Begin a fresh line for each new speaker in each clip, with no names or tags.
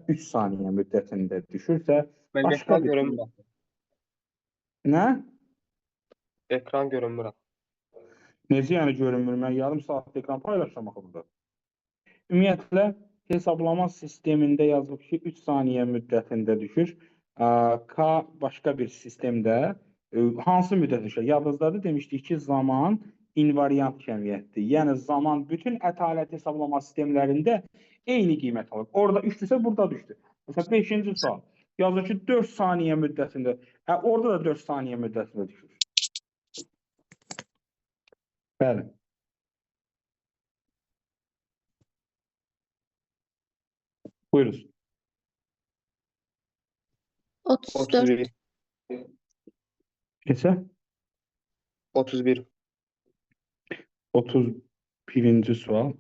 3 saniyə müddətində düşürsə,
Ben
başqa
ekran
bir...
görünmür.
Nə?
Ekran görünmür.
Necə yəni görünmür? Mən yarım saat ekran paylaşamaq burada. Ümumiyyətlə, hesablama sistemində yazılıb ki, 3 saniyə müddətində düşür. K başqa bir sistemdə hansı müddət düşür? Yadınızdadır, demişdik ki, zaman invariant kəmiyyətdir. Yəni, zaman bütün ətalət hesablama sistemlərində eyni qiymət alır. Orada 3-dürsə, burada düşdü. Məsələn, 5-ci sual. Yazır ki, 4 saniyə müddətində. Orada da 4 saniyə müddətində düşür. Bəli. Buyurun.
34.
31.
Neçə?
31.
31-ci sual.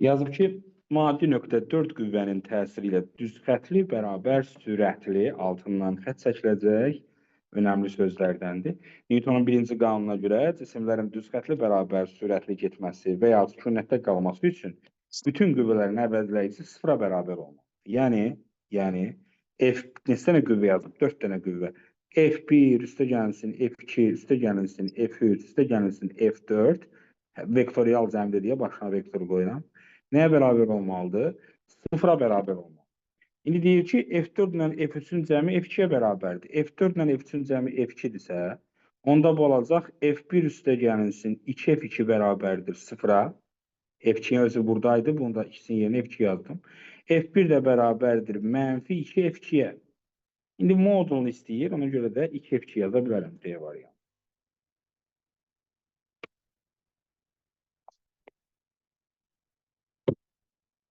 Yazıb ki, maddi nöqtə 4 qüvvənin təsiri ilə düz xətli, bərabər, sürətli altından xət çəkiləcək önəmli sözlərdəndir. Newtonun birinci qanununa görə cisimlərin düz xətli, bərabər, sürətli getməsi və ya sükunətdə qalması üçün bütün qüvvələrin əvəzləyicisi sıfıra bərabər olmalıdır. Yəni, F neçə dənə qüvvə yazıb? 4 dənə qüvvə. F1 üstə gəlsin, F2 üstə gəlsin, F3 üstə gəlsin, F4 vektorial cəmdir deyə başına vektor qoyuram. Nəyə bərabər olmalıdır? Sıfıra bərabər olmalıdır. İndi deyir ki, F4 ilə F3-ün cəmi F2-yə bərabərdir. F4 ilə F3-ün cəmi F2-dirsə, onda bu olacaq F1 üstə gəlinsin 2F2 bərabərdir sıfıra. F2-nin özü buradaydı, bunda ikisinin yerinə F2 yazdım. F1 də bərabərdir mənfi 2F2-yə. İndi modulunu istəyir, ona görə də 2F2 yaza bilərəm D variantı.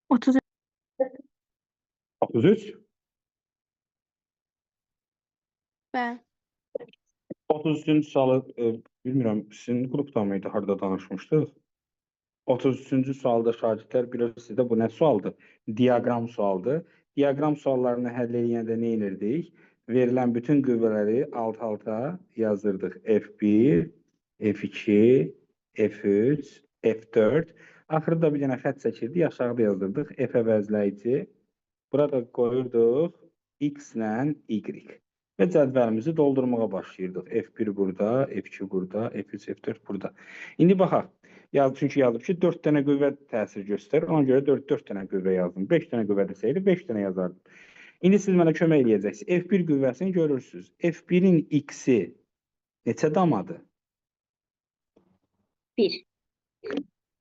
33?
Bəli.
33-cü sualı, bilmirəm, sizin qrupda mıydı, harada danışmışdıq? 33-cü sualda şagirdlər bilirsiniz də bu nə sualdır? Diaqram sualdır. Diaqram suallarını həll edəndə nə edirdik? Verilən bütün qüvvələri alt-alta yazırdıq. F1, F2, F3, F4. Axırda bir dənə xət çəkirdik, aşağıda yazdırdıq. F əvəzləyici. Burada qoyurduq X ilə Y. Və cədvəlimizi doldurmağa başlayırdıq. F1 burada, F2 burada, F3, F4 burada. İndi baxaq. Çünki yazıb ki, 4 dənə qüvvə təsir göstərir. Ona görə 4 dənə qüvvə yazdım. 5 dənə qüvvə desəydi, 5 dənə yazardım. İndi siz mənə kömək eləyəcəksiniz. F1 qüvvəsini görürsünüz. F1-in X-i neçə damadır?
1.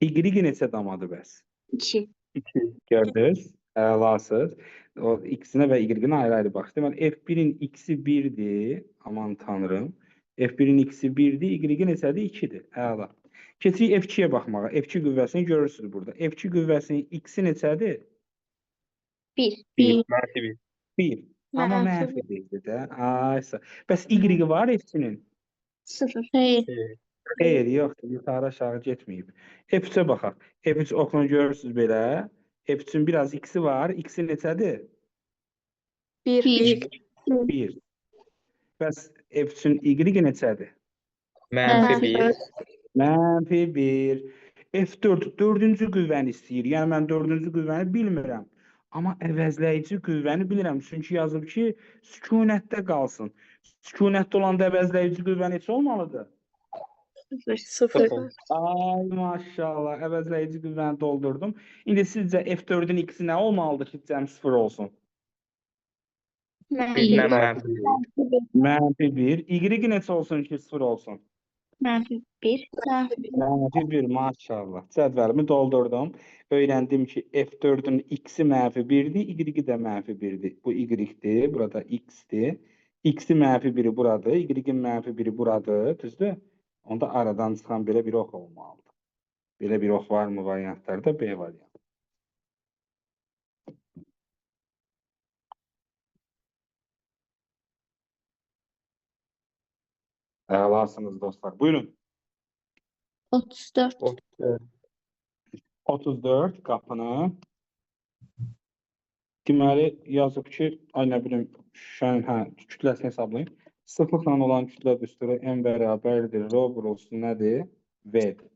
Y-i neçə damadır bəs?
2.
2. Gördünüz? Əlasız. O X-inə və Y-inə ayrı-ayrı bax. Deməli, F1-in X-i 1-dir. Aman tanrım. F1-in X-i 1-dir. Y-i neçədir? 2-dir. Əla. Keçik F2-yə baxmağa. F2 qüvvəsini görürsünüz burada. F2 qüvvəsinin X-i neçədir?
1.
1. Mənfi 1.
1. Amma mənfi 1-dir də. Aysa. Bəs Y var F2-nin?
0. Hayır.
Xeyr, yoxdur. Yuxarı aşağı getməyib. F3-ə baxaq. F3 oxunu görürsünüz belə. F3-ün biraz X-i var. X-i neçədir?
1.
1. Bəs F3-ün Y neçədir?
Mənfi 1.
Mənfi 1. F4 dördüncü qüvvəni istəyir. Yəni mən dördüncü qüvvəni bilmirəm. Amma əvəzləyici qüvvəni bilirəm. Çünki yazıb ki, sükunətdə qalsın. Sükunətdə olanda əvəzləyici qüvvə neçə olmalıdır?
0.
Ay maşallah, əvəzləyici qüvvəni doldurdum. İndi sizcə F4-ün X-i nə olmalıdır ki, cəm 0 olsun?
Mənfi 1.
Mənfi 1. Y neçə olsun ki, 0 olsun?
Mənfi 1.
Mənfi 1, maşallah. Cədvəlimi doldurdum. Öyrəndim ki, F4-ün X-i mənfi 1-dir, Y-i də mənfi 1-dir. Bu Y-dir, burada X-dir. X-i mənfi 1-i buradır, Y-in mənfi 1-i buradır, düzdür? Onda aradan çıxan belə bir ox olmalıdır. Belə bir ox var mı variantlarda? B variantı. Əlasınız dostlar. Buyurun.
34.
34 qapını. Deməli, yazıb ki, ay nə bilim, şüşənin, kütləsini hesablayın. Sıfırla olan kütlə düsturu n bərabərdir. Rho vurulsun nədir? V-dir.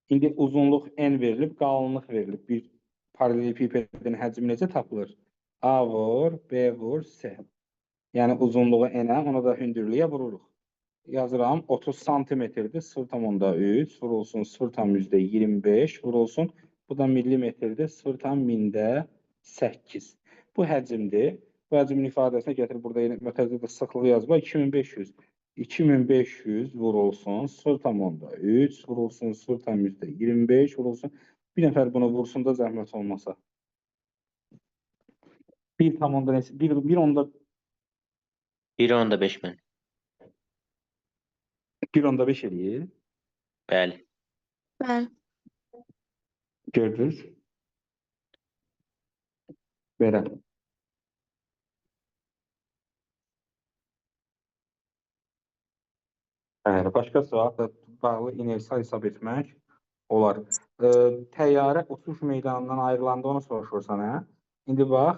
İndi uzunluq n verilib, qalınlıq verilib. Paralelipipedin həcmi necə tapılır? A vur, B vur, C. Yəni uzunluğu n-ə, ona da hündürlüyə vururuq. Yazıram 30 santimetrdir, 0,3 vurulsun 0,25 vurulsun. Bu da millimetrdir, 0,8. Bu həcmdir. Bu həcmin ifadəsinə gətirib burada mötərizədə sıxlığı yazma 2500. 2500 vurulsun 0,3 vurulsun 0,25 vurulsun. Bir nəfər bunu vursun da zəhmət olmasa.
1,5 mən.
1,5 eləyir.
Bəli.
Bəli.
Gördünüz? Belə. Başqa sual bağlı inersiya hesab etmək olar. Təyyarə uçuş meydanından ayrılanda onu soruşursan, hə? İndi bax,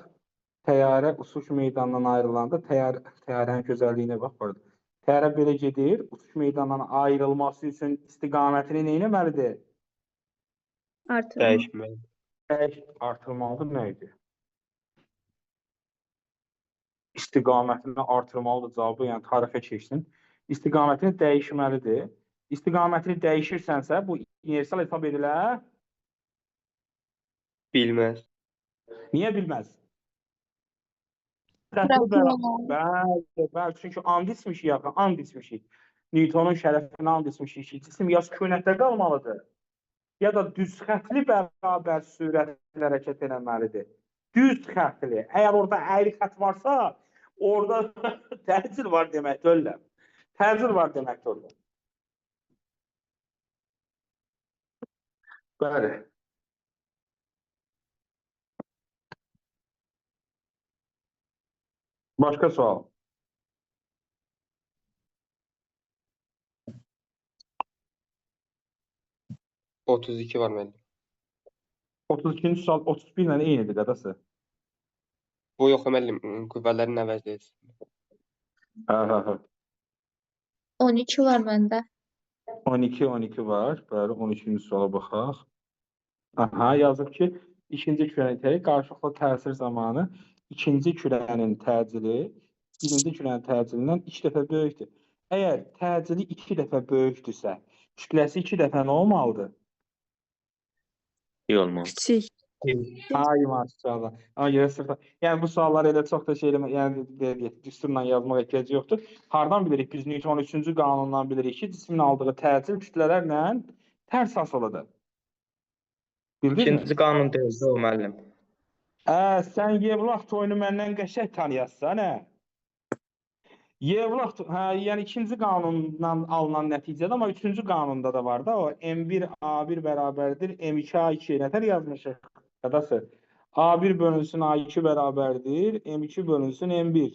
təyyarə uçuş meydanından ayrılanda təyyarənin gözəlliyinə bax burada. Təyyarə belə gedir, uçuş meydanından ayrılması üçün istiqamətini nə etməlidir?
Dəyişməli.
Artırmalıdır nə idi? İstiqamətini artırmalıdır cavabı, yəni tarixə keçsin. İstiqamətini dəyişməlidir. İstiqamətini dəyişirsənsə, bu inersial hesab edilə?
Bilməz.
Niyə bilməz? Bəli, çünki and içmişik yaxın, and içmişik. Newtonun şərəfinə and içmişik ki, cisim ya sükunətdə qalmalıdır, ya da düz xətli bərabər sürətlə hərəkət etməlidir. Düz xətli. Əgər orada əyri xət varsa, orada təcil var deməkdir öyle. Təcil var deməkdir orada. Bəli. Başqa sual.
32 var məndə.
32-ci sual 31 ilə eynidir qadası.
Bu yox müəllim, qüvvələrin əvəzləyəcək.
Hə.
12 var məndə.
12 var. Bəli, 12-ci suala baxaq. Aha, yazıb ki, ikinci külənin təyi qarşılıqlı təsir zamanı ikinci külənin təcili birinci külənin təcilindən 2 dəfə böyükdür. Əgər təcili 2 dəfə böyükdürsə, kütləsi 2 dəfə nə olmalıdır?
Olmalı.
Kiçik.
Ay maşallah. Ona görə sıfır. Yəni bu suallar elə çox da şey eləmə, yəni düsturla yazmaq ehtiyac yoxdur. Hardan bilirik biz Newtonun 3-cü qanunundan bilirik ki, cismin aldığı təcil kütlələrlə tərs asılıdır. Bildinizmi?
İkinci qanun deyildi o müəllim.
Sən Yevlax oyunu məndən qəşəng tanıyasın, hə? Yevlax, yəni ikinci qanundan alınan nəticədə, amma üçüncü qanunda da var da, o M1 A1 bərabərdir, M2 A2 nətər yazmışıq? Qadası, A1 bölünsün A2 bərabərdir, M2 bölünsün M1.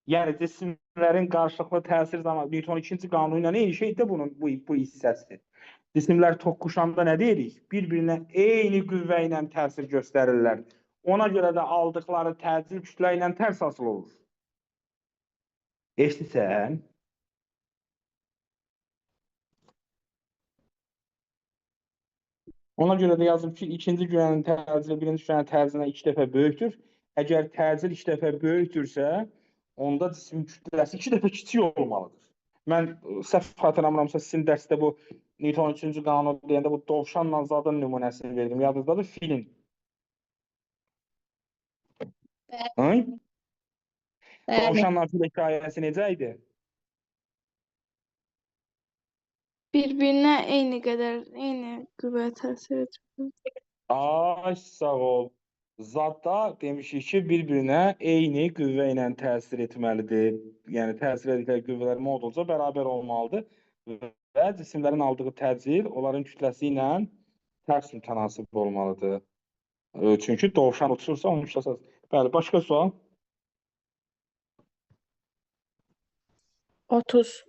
Yəni cisimlərin qarşılıqlı təsir zamanı Newtonun ikinci qanunu ilə eyni şeydir bunun bu hissəsi. Cisimlər toqquşanda nə deyirik? Bir-birinə eyni qüvvə ilə təsir göstərirlər. Ona görə də aldıqları təcil kütlə ilə tərs asılı olur. Eşitsən? Ona görə də yazıb ki, ikinci külənin təcili birinci külənin təcilindən 2 dəfə böyükdür. Əgər təcil 2 dəfə böyükdürsə, onda cisim kütləsi 2 dəfə kiçik olmalıdır. Mən səhv xatırlamıramsa sizin dərsdə bu Newtonun 3-cü qanunu deyəndə bu dovşanla zadın nümunəsini verdim. Yadınızdadır? Filin. Dovşanla fil hekayəsi necə idi?
Bir-birinə eyni qüvvə təsir edir.
Ay, sağ ol. Zadda demişik ki, bir-birinə eyni qüvvə ilə təsir etməlidir. Yəni, təsir edildikləri qüvvələr modulca bərabər olmalıdır və cisimlərin aldığı təcil onların kütləsi ilə tərs mütənasib olmalıdır. Çünki dovşan uçursa, onun kütləsi. Bəli, başqa sual?
30.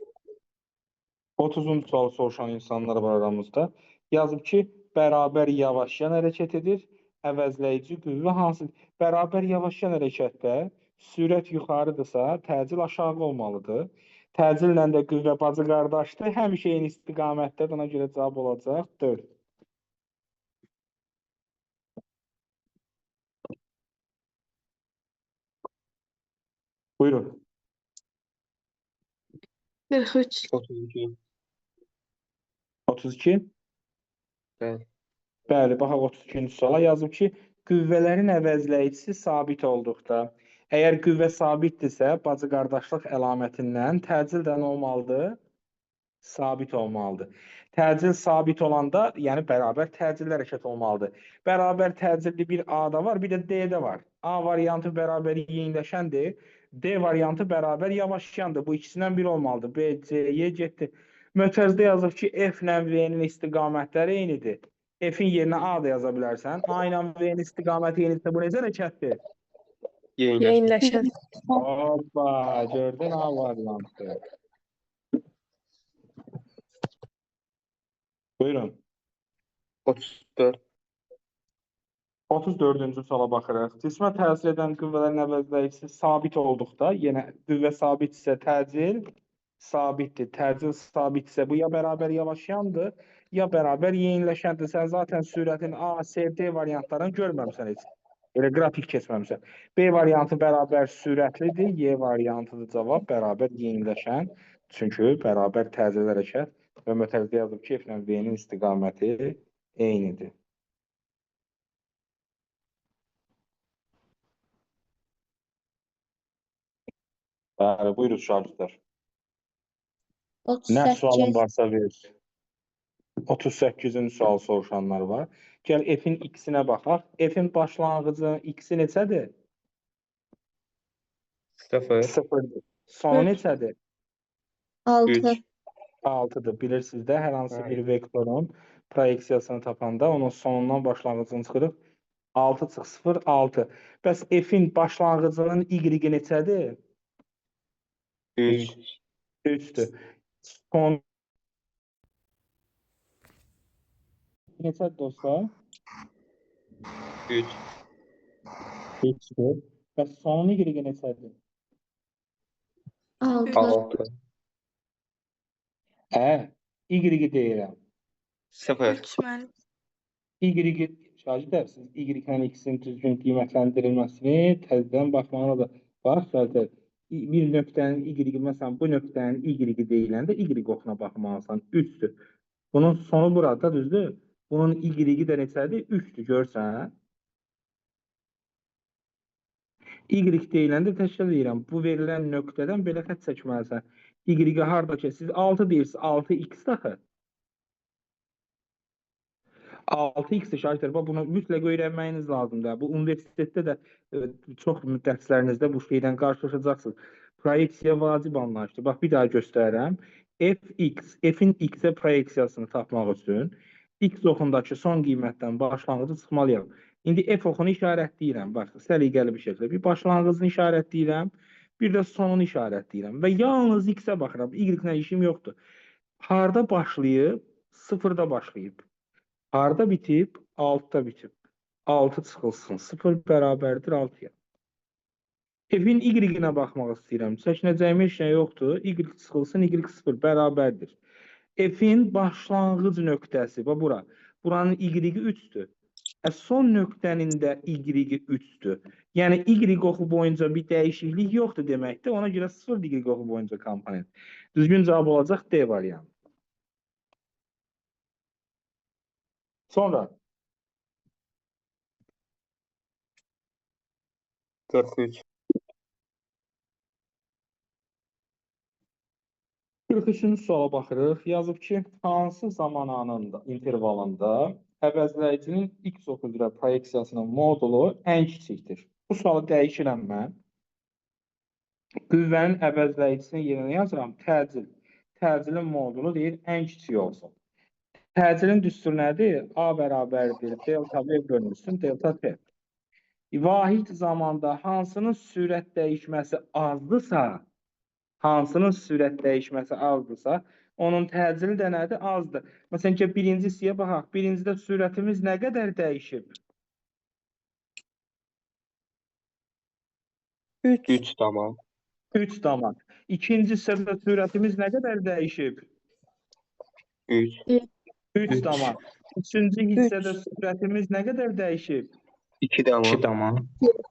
30-cu sualı soruşan insanlar var aramızda. Yazıb ki, bərabər yavaşlayan hərəkət edir. Əvəzləyici qüvvə hansıdır? Bərabər yavaşlayan hərəkətdə sürət yuxarıdırsa, təcil aşağı olmalıdır. Təcillə də qüvvə bacı qardaşdır. Həmişə eyni istiqamətdədir. Ona görə cavab olacaq 4. Buyurun.
43.
32.
32.
Bəli.
Bəli, baxaq 32-ci suala yazıb ki, qüvvələrin əvəzləyicisi sabit olduqda, əgər qüvvə sabitdirsə, bacı-qardaşlıq əlamətindən təcil də nə olmalıdır? Sabit olmalıdır. Təcil sabit olanda, yəni bərabər təcilli hərəkət olmalıdır. Bərabər təcilli bir A-da var, bir də D-də var. A variantı bərabər yeyinləşəndir, D variantı bərabər yavaşlayandır. Bu ikisindən biri olmalıdır. B, C-yə getdi. Mötərizədə yazıb ki, F ilə V-nin istiqamətləri eynidir. F-in yerinə A da yaza bilərsən. A ilə V-nin istiqaməti eynidirsə, bu necə hərəkətdir?
Yeyinləşən.
Hoppa, gördün A variantı. Buyurun.
34.
34-cü suala baxırıq. Cismə təsir edən qüvvələrin əvəzləyicisi sabit olduqda, yenə qüvvə sabitsə təcil sabitdir. Təcil sabitsə bu ya bərabər yavaşayandır, ya bərabər yeyinləşəndir. Sən zaten sürətin A, C, D variantlarını görməmsən heç. Elə qrafik keçməmsən. B variantı bərabər sürətlidir, Y variantıdır cavab, bərabər yeyinləşən. Çünki bərabər təcil hərəkət və mötərizədə yazıb ki, F ilə V-nin istiqaməti eynidir. Bəli, buyurun şagirdlər. Nə sualın
38.
varsa ver. 38-ci sual soruşanlar var. Gəl F-in x-inə baxaq. F-in başlanğıcı x-i neçədir?
0.
0-dır. Sonu
Üç.
neçədir?
6.
3.
6-dır. Bilirsiniz də, hər hansı bir
Bəli.
vektorun proyeksiyasını tapanda onun sonundan başlanğıcını çıxırıq. 6 çıx 0, 6. Bəs F-in başlanğıcının y-i neçədir?
3.
3-dür. Son neçədir dostlar?
3.
3-dür. Bəs sonun y-i neçədir?
6.
6.
Y deyirəm.
0.
3 müəllim.
Y şagirdlər, siz Y-nin x-in düzgün qiymətləndirilməsini təzədən baxmalıdır. Bax, şagirdlər, bir nöqtənin Y, məsələn, bu nöqtənin Y deyiləndə Y oxuna baxmalısan, 3-dür. Bunun sonu burada, düzdür? Bunun Y də neçədir? 3-dür, görürsən? Y deyiləndə təşkil edirəm. Bu verilən nöqtədən belə xətt çəkməlisən. Y harada ki, siz 6 deyirsiniz, 6x daxı. 6x şagirdlər, bunu mütləq öyrənməyiniz lazımdır. Bu universitetdə də çox dərslərinizdə bu şeydən qarşılaşacaqsınız. Proyeksiya vacib anlayışdır. Bax, bir daha göstərirəm. Fx, f-in x-ə proyeksiyasını tapmaq üçün x oxundakı son qiymətdən başlanğıcı çıxmalıyam. İndi f oxunu işarətləyirəm. Bax, səliqəli bir şəkildə bir başlanğıcını işarətləyirəm, bir də sonunu işarətləyirəm və yalnız x-ə baxıram. Y-nə işim yoxdur. Harda başlayıb? 0-da başlayıb. Harda bitib? 6-da bitib. 6 çıxılsın. 0 bərabərdir 6-ya. F-in Y-nə baxmaq istəyirəm. Çəkinəcəyim heç nə yoxdur. Y çıxılsın, Y0 bərabərdir. F-in başlanğıc nöqtəsi, bax bura. Buranın Y-i 3-dür. Son nöqtənin də Y-i 3-dür. Yəni Y oxu boyunca bir dəyişiklik yoxdur deməkdir. Ona görə 0 Y oxu boyunca komponent. Düzgün cavab olacaq D variantı. Sonra
43.
43-cü suala baxırıq. Yazıb ki, hansı zaman anında, intervalında əvəzləyicinin x oxu üzrə proyeksiyasının modulu ən kiçikdir. Bu sualı dəyişirəm mən. Qüvvənin əvəzləyicisini yerinə yazıram. Təcil. Təcilin modulu deyir ən kiçik olsun. Təcilin düsturu nədir? A bərabərdir. Delta V bölünsün. Delta T. Vahid zamanda hansının sürət dəyişməsi azdırsa, onun təcili də nədir? Azdır. Məsələn ki, birinci hissəyə baxaq. Birincidə sürətimiz nə qədər dəyişib?
3 tamam.
3 tamam. İkinci hissədə sürətimiz nə qədər dəyişib?
3.
3 tamam. Üçüncü hissədə sürətimiz nə qədər dəyişib?
2
2
tamam.
tamam.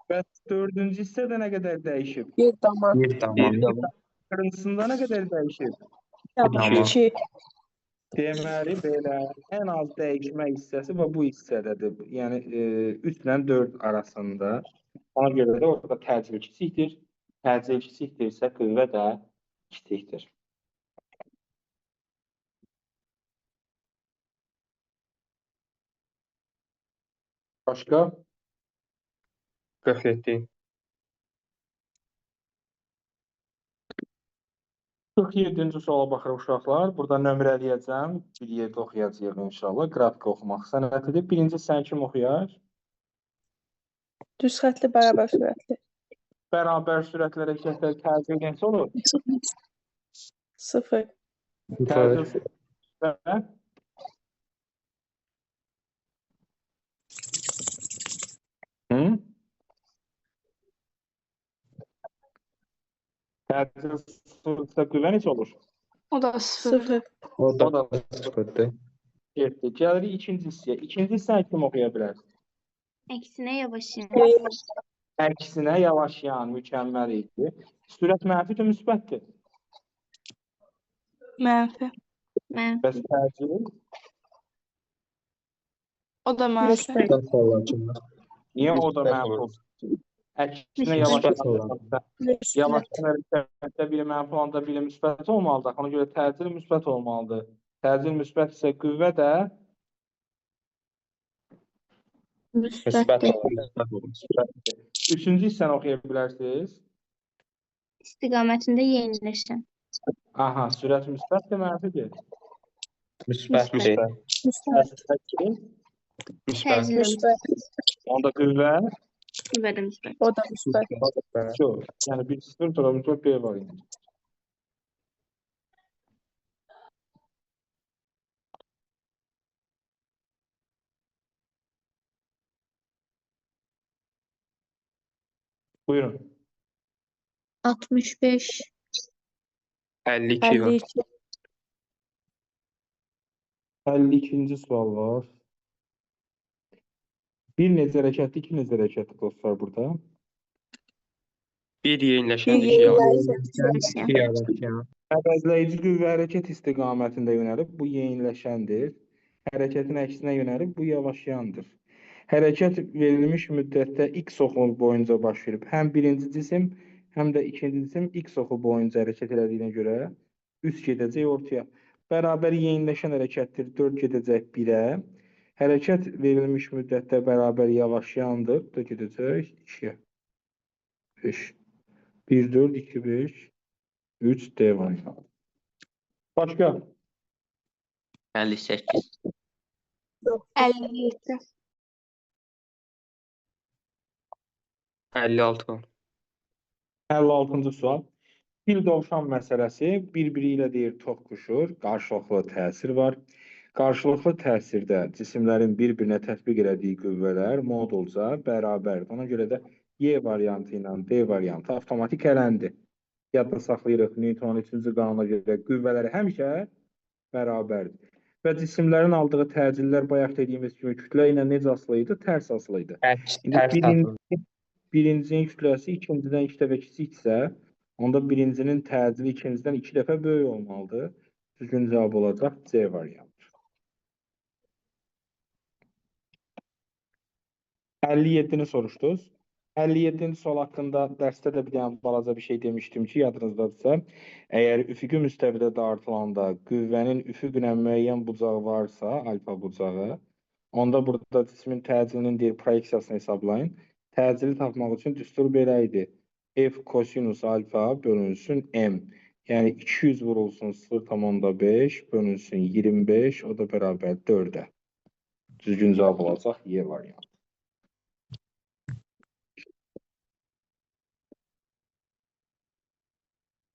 Və dördüncü hissədə nə qədər dəyişib?
1 tamam.
1 tamam.
1 tamam.
Qırmızısında nə qədər dəyişib?
Tamam. 2.
Deməli, belə ən az dəyişmə hissəsi və bu hissədədir. Yəni 3 ilə 4 arasında. Ona görə də orada təcil kiçikdir. Təcil kiçikdirsə qüvvə də kiçikdir. Başqa?
47.
47-ci suala baxırıq uşaqlar. Burada nömrələyəcəm. Bir yerdə oxuyacağıq inşallah. Qrafika oxumaq sənətidir. Birinci sən kim oxuyar?
Düz xətli, bərabər sürətli.
Bərabər sürətli hərəkətlər təcil neçə olur?
0.
Təcil
0.
və Hı? Təcil sıfırsa qüvvə neçə olur?
O da 0.
0.
O da 0'dır.
Getdi. Gəlirik ikinci hissəyə. İkinci hissə kim oxuya bilər?
Əksinə yavaşlayın.
Əksinə yavaşlayan, mükəmməl idi. Sürət mənfidir, müsbətdir.
Mənfi.
Mən
Bəs təcil?
O da mənfi.
Müsbət.
Müsbət olacaq.
Niyə o da
Müsbət
mənfi
olur.
olsun? Əksinə
Müsbət
yavaşlayan.
Müsbət.
Yavaşlayan hərəkətdə biri mənfi olanda biri müsbət olmalıdır. Ona görə təcil müsbət olmalıdır. Təcil müsbət isə qüvvə də
Müsbət
müsbətdir.
olur.
müsbətdir. Üçüncü hissəni oxuya bilərsiniz.
İstiqamətində yeniləşən.
Aha, sürət müsbətdir, mənfidir.
Müsbətdir.
Müsbət.
Təcil,
Müsbət.
Müsbət.
onda qüvvə
Qüvvə də müsbət.
O da müsbət.
Yox, yəni 1-0 sonra müsbət B variantı. Buyurun.
65.
52 var.
52.
52-ci sual var. Bir necə hərəkətli, iki necə hərəkətli dostlar burada.
1 yeniləşən,
Bir
2 yavaş.
yeniləşən.
2 yavaşlayan.
Əvəzləyici qüvvə hərəkət istiqamətində yönəlib, bu yeniləşəndir. Hərəkətin əksinə yönəlib, bu yavaşlayandır. Hərəkət verilmiş müddətdə x oxu boyunca baş verib. Həm birinci cisim, həm də ikinci cisim x oxu boyunca hərəkət elədiyinə görə 3 gedəcək ortaya. Bərabər yeniləşən hərəkətdir, 4 gedəcək 1-ə. Hərəkət verilmiş müddətdə bərabər yavaşlayandır, da gedəcək 2-yə. 5. 1, 4, 2, 5, 3, D variantı. Başqa?
58.
57.
56 var.
56-cı sual. Fil dovşan məsələsi bir-biri ilə deyir toqquşur, qarşılıqlı təsir var. Qarşılıqlı təsirdə cisimlərin bir-birinə tətbiq elədiyi qüvvələr modulca bərabərdir. Ona görə də Y variantı ilə D variantı avtomatik eləndi. Yadda saxlayırıq Newtonun 3-cü qanuna görə qüvvələri həmişə bərabərdir. Və cisimlərin aldığı təcillər bayaq dediyimiz kimi kütlə ilə necə asılı idi? Tərs asılı idi. İndi birincinin kütləsi ikincidən 2 dəfə kiçiksə, onda birincinin təcili ikincidən 2 dəfə böyük olmalıdır. Düzgün cavab olacaq C variantı. 57-ni soruşdunuz. 57-ci sual haqqında dərsdə də bir dənə balaca bir şey demişdim ki, yadınızdadırsa, əgər üfüqi müstəvidə dartılanda qüvvənin üfüqlə müəyyən bucağı varsa, alfa bucağı, onda burada cismin təcilinin deyir proyeksiyasını hesablayın. Təcili tapmaq üçün düstur belə idi. F kosinus alfa bölünsün M. Yəni 200 vurulsun 0,5 bölünsün 25, o da bərabər 4-ə. Düzgün cavab olacaq Y variantı.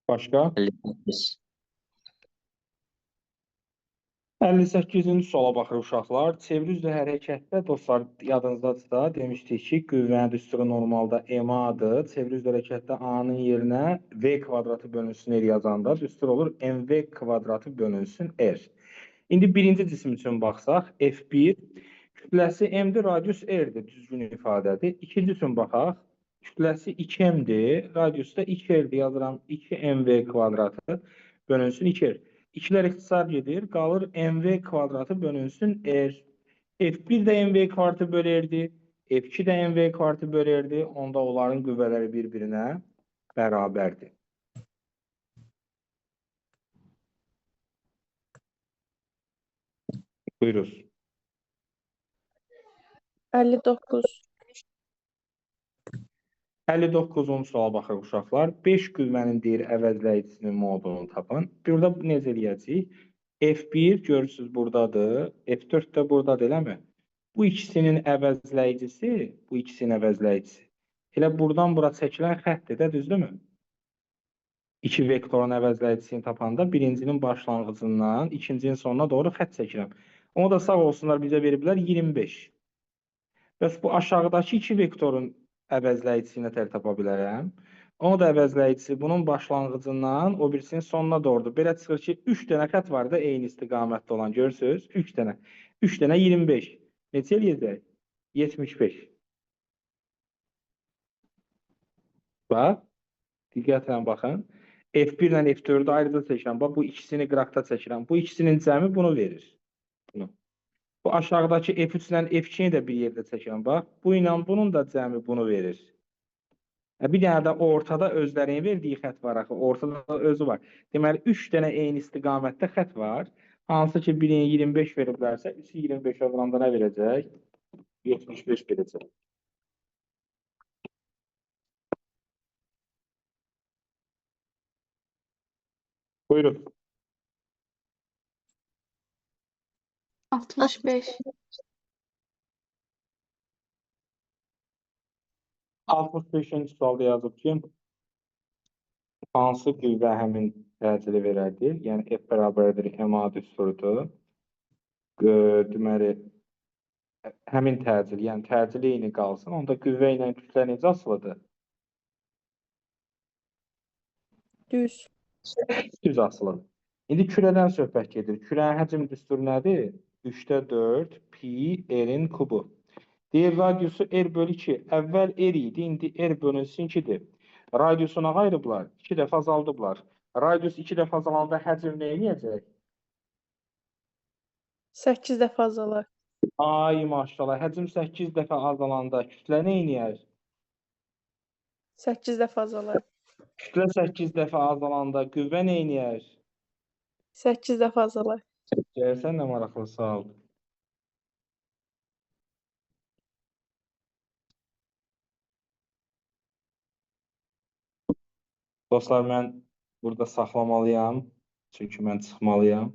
Başqa?
58.
58-ci suala baxırıq uşaqlar. Çeviri üzrə hərəkətdə dostlar yadınızdadırsa demişdik ki, qüvvənin düsturu normalda MA-dır. Çeviri üzrə hərəkətdə A-nın yerinə V kvadratı bölünsün R yazanda düstur olur MV kvadratı bölünsün R. İndi birinci cisim üçün baxsaq F1 Kütləsi M-dir, radius R-dir, düzgün ifadədir. İkinci üçün baxaq. Kütləsi 2M-dir, radius da 2R-dir. Yazıram 2MV kvadratı bölünsün 2R. İkilər ixtisar gedir, qalır MV kvadratı bölünsün R. F1 də MV kvadratı bölərdi, F2 də MV kvadratı bölərdi. Onda onların qüvvələri bir-birinə bərabərdir. Buyuruz.
59.
59-cu suala baxırıq uşaqlar. 5 qüvvənin deyir əvəzləyicisinin modulunu tapın. Burada necə eləyəcəyik? F1 görürsünüz buradadır. F4 də buradadır, eləmi? Bu ikisinin əvəzləyicisi, elə buradan bura çəkilən xəttdir də, düzdürmü? İki vektorun əvəzləyicisini tapanda birincinin başlanğıcından ikincinin sonuna doğru xətt çəkirəm. Onu da sağ olsunlar bizə veriblər 25. Bəs bu aşağıdakı iki vektorun əvəzləyicisini tər tapa bilərəm. Onu da əvəzləyicisi bunun başlanğıcından o birisinin sonuna doğrudur. Belə çıxır ki, 3 dənə xətt var da eyni istiqamətdə olan, görürsünüz? 3 dənə. 3 dənə 25. Neçə eləyəcək? 75. Bax, diqqətlə baxın. F1 ilə F4-ü ayrıca çəkirəm. Bax, bu ikisini qıraqda çəkirəm. Bu ikisinin cəmi bunu verir. Bunu. Bu aşağıdakı F3 ilə F2-ni də bir yerdə çəkirəm. Bax, bu ilə bunun da cəmi bunu verir. Bir dənə də ortada özlərinin verdiyi xətt var axı. Ortada da özü var. Deməli, 3 dənə eyni istiqamətdə xətt var. Hansı ki, birini 25 veriblərsə, 3-ü 25 olanda nə verəcək? 75 verəcək. Buyurun.
65.
65-ci sualda yazıb ki, hansı qüvvə həmin təcili verərdi? Yəni, F bərabərdir MA düsturdur. Deməli, həmin təcil, yəni təcil eyni qalsın, onda qüvvə ilə kütlə necə asılıdır?
Düz.
Düz asılıdır. İndi kürədən söhbət gedir. Kürənin həcm düsturu nədir? 3-də 4 pi R-in kubu. Deyir, radiusu R bölü 2. Əvvəl R idi, indi R bölünsün 2-dir. Radiusuna ayırıblar, 2 dəfə azaldıblar. Radius 2 dəfə azalanda həcm nə eləyəcək?
8 dəfə azalar.
Ay maşallah, həcm 8 dəfə azalanda kütlə nə eləyər?
8 dəfə azalar.
Kütlə 8 dəfə azalanda qüvvə nə eləyər?
8 dəfə azalar.
Gəlsən nə maraqlı sual. Dostlar, mən burada saxlamalıyam, çünki mən çıxmalıyam.